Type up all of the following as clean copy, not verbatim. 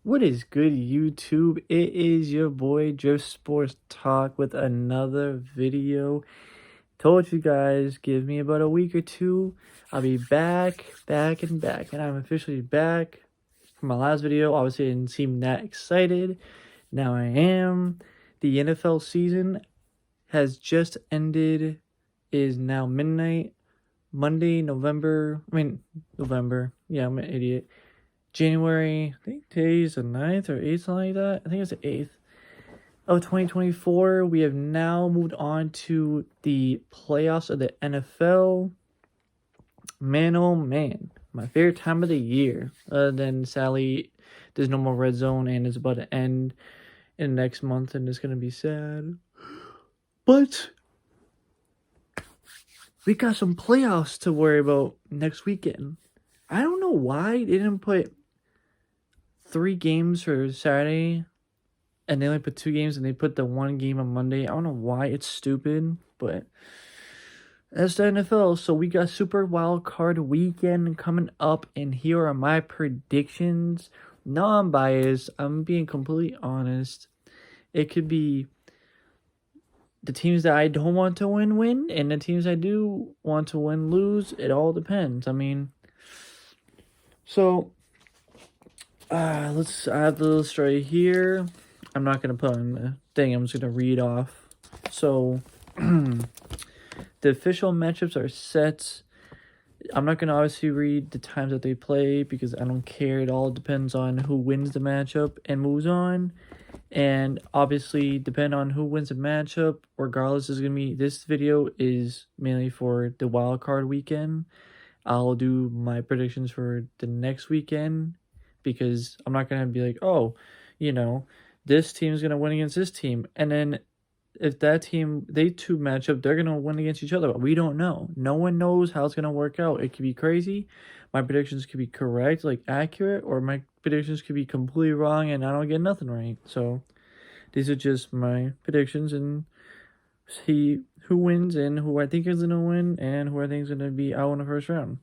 What is good, YouTube? It is your boy Drift Sports Talk with another video. Told you guys, give me about a week or two. I'll be back, and I'm officially back. From my last video, obviously I didn't seem that excited. Now I am. The NFL season has just ended. It is now midnight. Monday, November. Yeah, I'm an idiot. January, I think today's the 9th or 8th, something like that. I think it's the 8th of 2024. We have now moved on to the playoffs of the NFL. Man, oh man, my favorite time of the year. Other than, sadly, there's no more red zone and it's about to end in the next month and it's going to be sad. But we got some playoffs to worry about next weekend. I don't know why they didn't put 3 games for Saturday and they only put 2 games and they put the 1 game on Monday. I don't know why. It's stupid, but that's the NFL. So we got Super Wildcard Weekend coming up, and here are my predictions. No, I'm biased. I'm being completely honest. It could be the teams that I don't want to win, and the teams I do want to win, lose. It all depends. I mean, so I have the little story here. I'm not going to put on the thing. I'm just going to read off. So, the official matchups are set. I'm not going to obviously read the times that they play because I don't care. It all depends on who wins the matchup and moves on. And obviously, depending on who wins the matchup, regardless, is going to be... This video is mainly for the wild card weekend. I'll do my predictions for the next weekend because I'm not going to be like, oh, you know, this team's going to win against this team. And then if that team, they two match up, they're going to win against each other. But we don't know. No one knows how it's going to work out. It could be crazy. My predictions could be correct, like accurate, or my predictions could be completely wrong and I don't get nothing right. So these are just my predictions and see who wins and who I think is going to win and who I think is going to be out in the first round.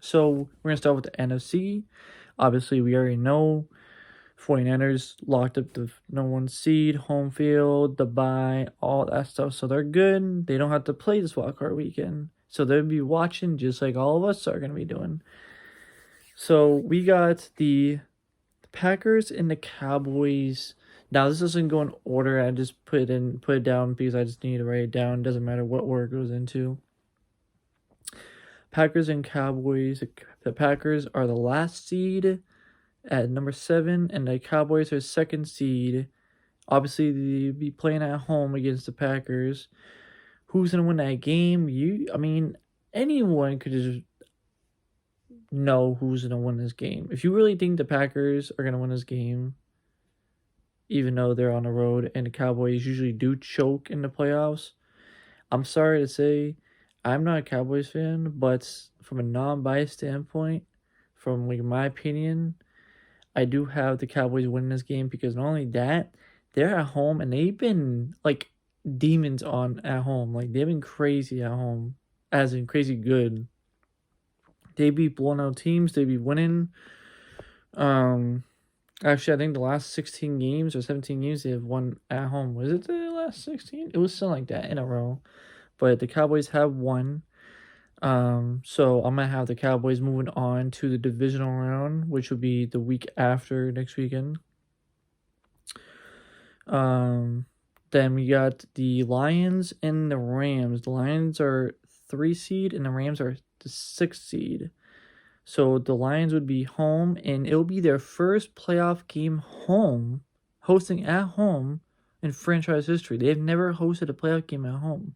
So we're going to start with the NFC. Obviously, we already know 49ers locked up the #1 seed, home field, the bye, all that stuff. So they're good. They don't have to play this wildcard weekend. So they'll be watching just like all of us are going to be doing. So we got the Packers and the Cowboys. Now this doesn't go in order. I just put it down because I just need to write it down. It doesn't matter what order it goes into. Packers and Cowboys. The Packers are the last seed at number 7, and the Cowboys are second seed. Obviously, they'll be playing at home against the Packers. Who's going to win that game? Anyone could just know who's going to win this game. If you really think the Packers are going to win this game, even though they're on the road and the Cowboys usually do choke in the playoffs, I'm sorry to say, I'm not a Cowboys fan, but from a non-biased standpoint, from like my opinion, I do have the Cowboys winning this game because not only that, they're at home and they've been like demons at home. Like they've been crazy at home, as in crazy good. They be blowing out teams. They be winning. Actually, I think the last 16 games or 17 games they have won at home. Was it the last 16? It was something like that in a row. But the Cowboys have won. So I'm gonna have the Cowboys moving on to the divisional round, which would be the week after next weekend. Then we got the Lions and the Rams. The Lions are 3 seed and the Rams are the 6 seed. So the Lions would be home and it'll be their first playoff game hosting at home in franchise history. They've never hosted a playoff game at home.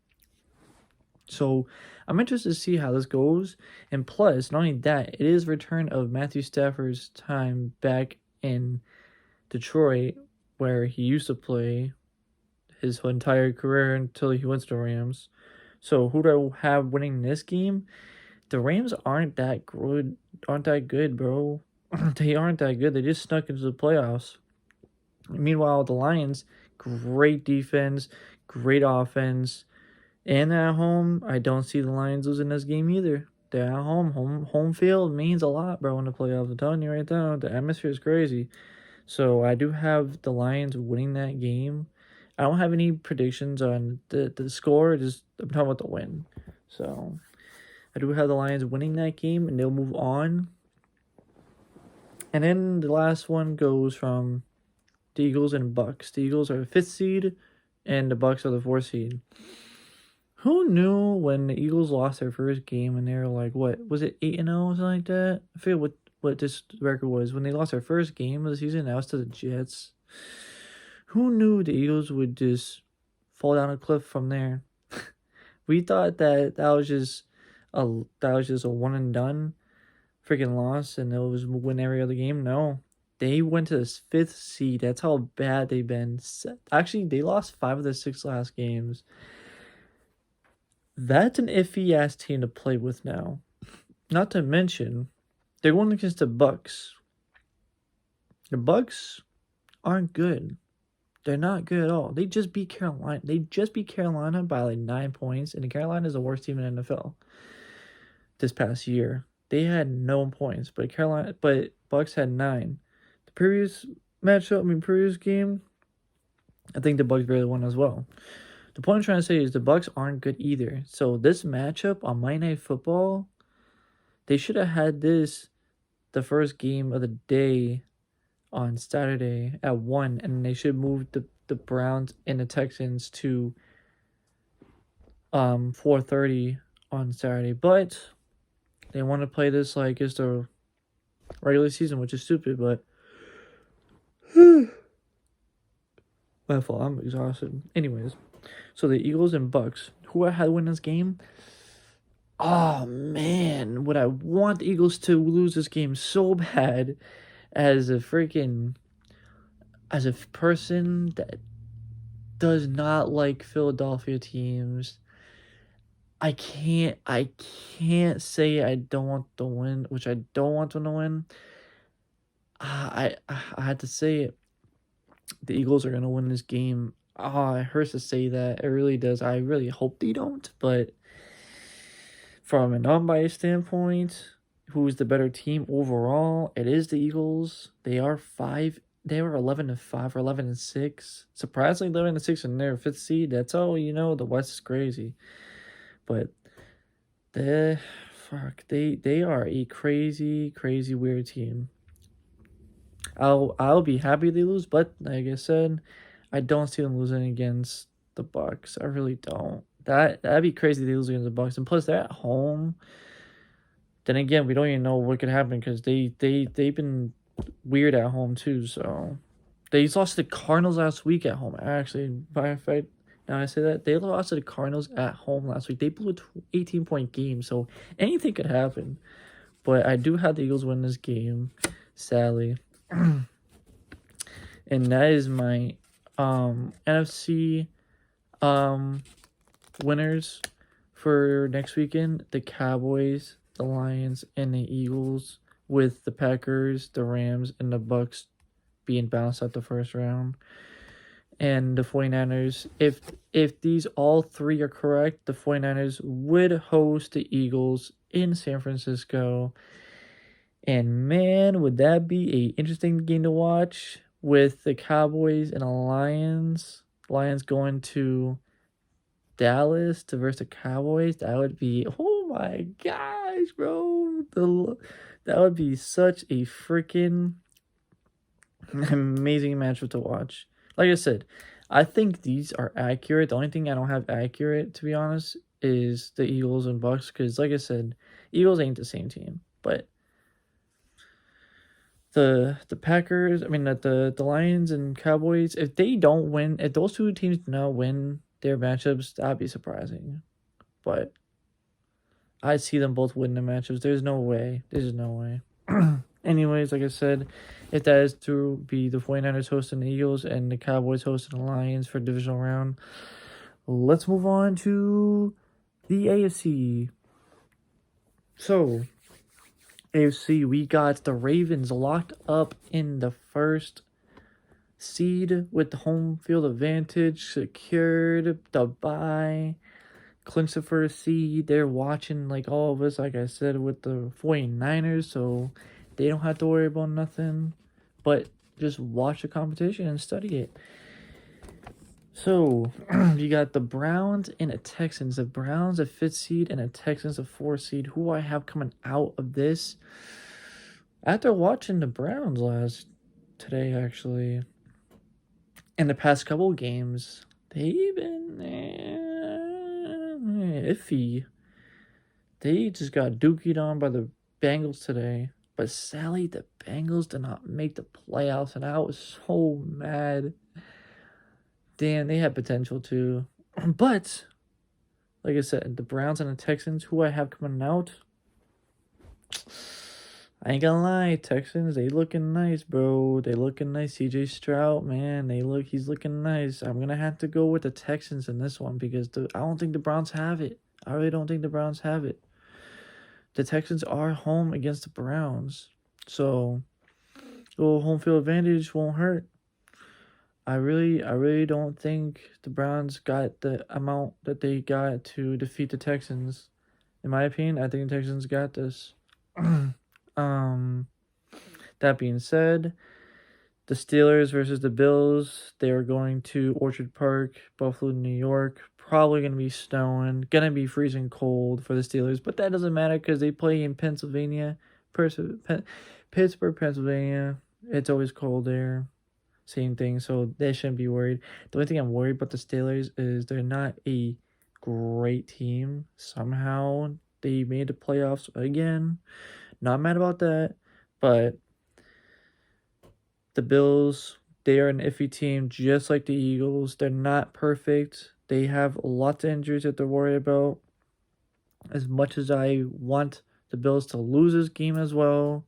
So I'm interested to see how this goes. And plus, not only that, it is return of Matthew Stafford's time back in Detroit, where he used to play his entire career until he went to the Rams. So who do I have winning this game? The Rams aren't that good, bro. They aren't that good. They just snuck into the playoffs. Meanwhile, the Lions, great defense, great offense. And at home, I don't see the Lions losing this game either. They're at home field means a lot, bro, in the playoffs. I'm telling you right now, the atmosphere is crazy. So I do have the Lions winning that game. I don't have any predictions on the score. Just I'm talking about the win. So I do have the Lions winning that game, and they'll move on. And then the last one goes from the Eagles and Bucks. The Eagles are the 5th seed, and the Bucks are the 4th seed. Who knew when the Eagles lost their first game and they were like, what was it, 8-0 or something like that? I forget what this record was when they lost their first game of the season. That was to the Jets. Who knew the Eagles would just fall down a cliff from there? We thought that was just a one and done freaking loss, and it was win every other game. No, they went to this 5th seed. That's how bad they've been. Actually, they lost 5 of the 6 last games. That's an iffy ass team to play with now. Not to mention, they're going against the Bucks. The Bucks aren't good. They're not good at all. They just beat Carolina. They just beat Carolina by like 9 points, and Carolina is the worst team in the NFL this past year. They had no points, but Bucks had 9. The previous game, I think the Bucks barely won as well. The point I'm trying to say is the Bucks aren't good either. So this matchup on Monday Night Football, they should have had this the first game of the day on Saturday at 1, and they should move the Browns and the Texans to 4:30 on Saturday. But they want to play this like it's the regular season, which is stupid, but my fault, I'm exhausted. Anyways. So the Eagles and Bucks, who I had win this game? Oh man, would I want the Eagles to lose this game so bad as a person that does not like Philadelphia teams. I can't say I don't want to win, which I don't want them to win. I had to say it. The Eagles are going to win this game. It hurts to say that. It really does. I really hope they don't. But from an unbiased standpoint, who's the better team overall? It is the Eagles. They are 5. They were 11-5 or 11-6. Surprisingly, 11-6 in their 5th seed. That's all you know. The West is crazy. But they are a crazy weird team. I'll be happy they lose, but like I said, I don't see them losing against the Bucks. I really don't. That'd be crazy if they lose against the Bucks, and plus they're at home. Then again, we don't even know what could happen because they've been weird at home too. So they lost to the Cardinals last week at home. Actually, by fact, now I say that they lost to the Cardinals at home last week. They blew an 18-point game, so anything could happen. But I do have the Eagles win this game, sadly. And that is my NFC winners for next weekend. The Cowboys, the Lions, and the Eagles, with the Packers, the Rams, and the Bucks being bounced out the first round. And the 49ers, if these all 3 are correct, the 49ers would host the Eagles in San Francisco. And man, would that be a interesting game to watch with the Cowboys and the Lions. Lions going to Dallas to versus the Cowboys. That would be, oh my gosh, bro. That would be such a freaking amazing matchup to watch. Like I said, I think these are accurate. The only thing I don't have accurate, to be honest, is the Eagles and Bucks. Because like I said, Eagles ain't the same team. But the Packers, the Lions and Cowboys, if they don't win, if those 2 teams do not win their matchups, that'd be surprising. But I see them both win the matchups. There's no way. Anyways, like I said, if that is to be the 49ers hosting the Eagles and the Cowboys hosting the Lions for divisional round, let's move on to the AFC. So, AFC, we got the Ravens locked up in the first seed with the home field advantage, secured the bye. clinch the first seed. They're watching like all of us, like I said, with the 49ers, so they don't have to worry about nothing but just watch the competition and study it. So you got the Browns and the Texans. The Browns a 5th seed and the Texans a 4th seed. Who I have coming out of this? After watching the Browns today, actually, in the past couple of games, they've been iffy. They just got dookied on by the Bengals today. But Sally, the Bengals did not make the playoffs, and I was so mad. Damn, they had potential too. But, like I said, the Browns and the Texans, who I have coming out, I ain't gonna lie, Texans, they looking nice, bro. They looking nice. CJ Stroud, man, he's looking nice. I'm gonna have to go with the Texans in this one because I don't think the Browns have it. I really don't think the Browns have it. The Texans are home against the Browns, so a little home field advantage won't hurt. I really don't think the Browns got the amount that they got to defeat the Texans. In my opinion, I think the Texans got this. That being said, the Steelers versus the Bills, they are going to Orchard Park, Buffalo, New York. Probably going to be snowing, going to be freezing cold for the Steelers, but that doesn't matter because they play in Pennsylvania, Pittsburgh, Pennsylvania. It's always cold there. Same thing, so they shouldn't be worried. The only thing I'm worried about the Steelers is they're not a great team. Somehow they made the playoffs again. Not mad about that, but the Bills, they are an iffy team just like the Eagles. They're not perfect. They have lots of injuries that they're worried about. As much as I want the Bills to lose this game as well,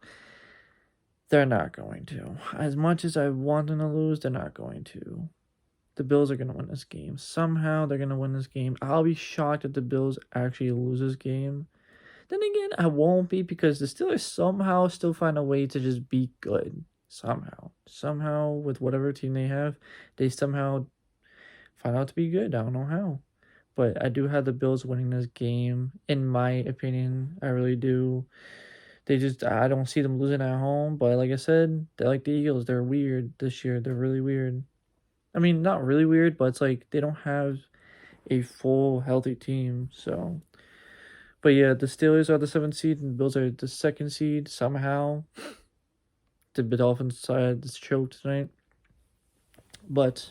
they're not going to. As much as I want them to lose, they're not going to. The Bills are going to win this game. Somehow they're going to win this game. I'll be shocked if the Bills actually lose this game. Then again, I won't be because the Steelers somehow still find a way to just be good. Somehow, with whatever team they have, they somehow find out to be good. I don't know how. But I do have the Bills winning this game, in my opinion. I really do. I don't see them losing at home. But like I said, they're like the Eagles. They're weird this year. They're really weird. I mean, not really weird, but it's like they don't have a full, healthy team. So, but yeah, the Steelers are the 7th seed and the Bills are the 2nd seed somehow. The Dolphins side is choked tonight. But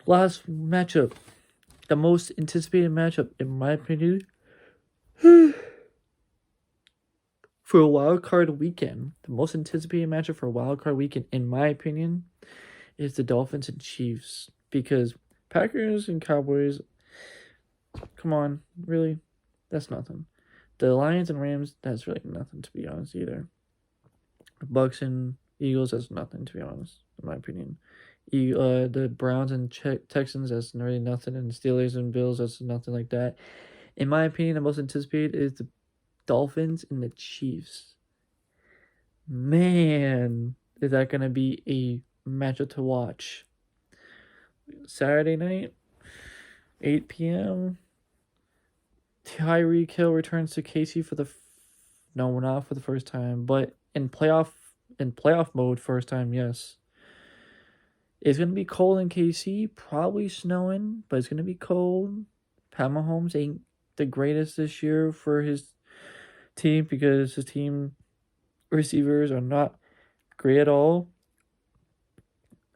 last matchup, the most anticipated matchup, in my opinion, for a wild card weekend. The most anticipated matchup for a wild card weekend, in my opinion, is the Dolphins and Chiefs. Because Packers and Cowboys, come on, really? That's nothing. The Lions and Rams, that's really nothing, to be honest, either. Bucks and Eagles, that's nothing, to be honest, in my opinion. The Browns and Texans, that's really nothing. And Steelers and Bills, that's nothing like that. In my opinion, the most anticipated is the Dolphins and the Chiefs. Man, is that going to be a matchup to watch. Saturday night, 8 p.m. Tyreek Hill returns to KC for no, not for the first time, but in playoff mode, first time, yes. It's gonna be cold in KC, probably snowing, but it's gonna be cold. Pat Mahomes ain't the greatest this year for his team because his team receivers are not great at all.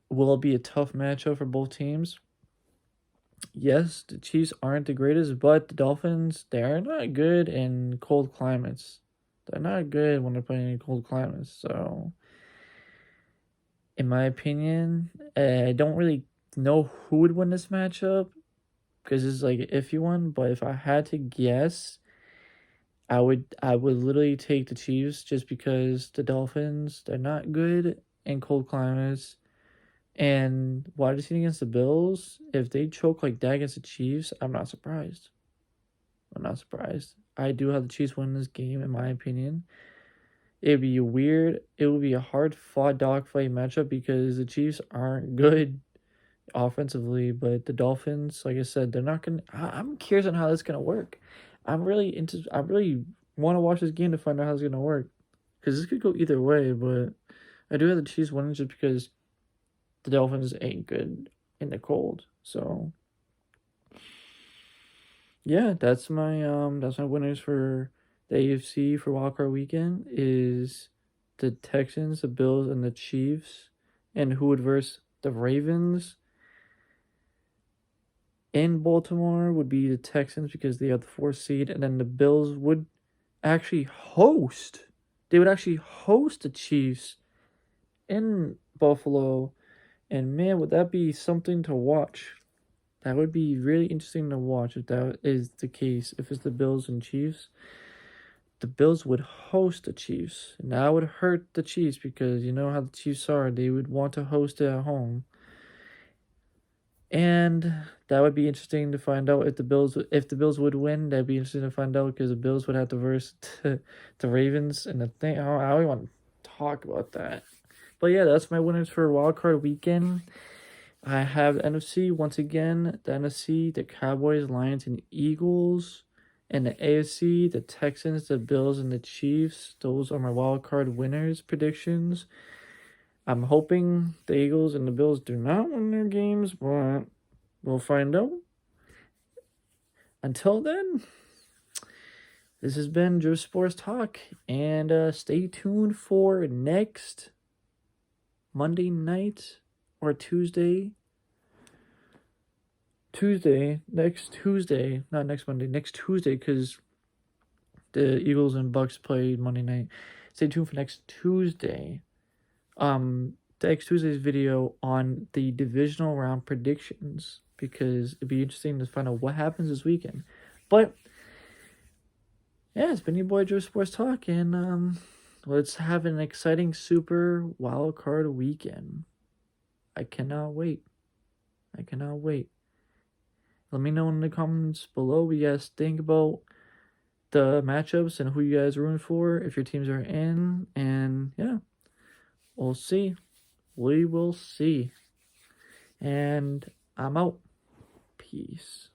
Will it be a tough matchup for both teams? Yes, the Chiefs aren't the greatest, but the Dolphins, they're not good in cold climates. They're not good when they're playing in cold climates. So, in my opinion, I don't really know who would win this matchup because it's like an iffy one. But if I had to guess, I would literally take the Chiefs just because the Dolphins, they're not good in cold climates. And wide receiver against the Bills, if they choke like that against the Chiefs, I'm not surprised. I do have the Chiefs winning this game, in my opinion. It would be a hard-fought dogfight matchup because the Chiefs aren't good. offensively, but the Dolphins, like I said, they're not gonna. I'm curious on how that's gonna work. I'm really into. I really want to watch this game to find out how it's gonna work, because this could go either way. But I do have the Chiefs winning just because the Dolphins ain't good in the cold. So yeah, that's my winners for the AFC for Wildcard Weekend is the Texans, the Bills, and the Chiefs, and who would verse the Ravens. In Baltimore would be the Texans because they have the 4th seed, and then the Bills would actually host. They would actually host the Chiefs in Buffalo, and man, would that be something to watch. That would be really interesting to watch if that is the case. If it's the Bills and Chiefs, the Bills would host the Chiefs, and that would hurt the Chiefs because you know how the Chiefs are. They would want to host it at home. And that would be interesting to find out if the Bills would win. That'd be interesting to find out because the Bills would have to verse the Ravens and the thing. I don't even want to talk about that. But yeah, that's my winners for Wildcard Weekend. I have the NFC once again. The NFC, the Cowboys, Lions, and Eagles. And the AFC, the Texans, the Bills, and the Chiefs. Those are my wildcard winners predictions. I'm hoping the Eagles and the Bills do not win their games, but we'll find out. Until then, this has been Joe Sports Talk, and stay tuned for next Monday night or Tuesday. Next Tuesday, not next Monday, next Tuesday, because the Eagles and Bucks play Monday night. Stay tuned for next Tuesday. Next Tuesday's video on the divisional round predictions because it'd be interesting to find out what happens this weekend. But yeah, it's been your boy Joe Sports Talk, and let's have an exciting Super Wildcard Weekend. I cannot wait. Let me know in the comments below what you guys think about the matchups and who you guys are rooting for if your teams are in. And yeah, we'll see. We will see. And I'm out. Peace.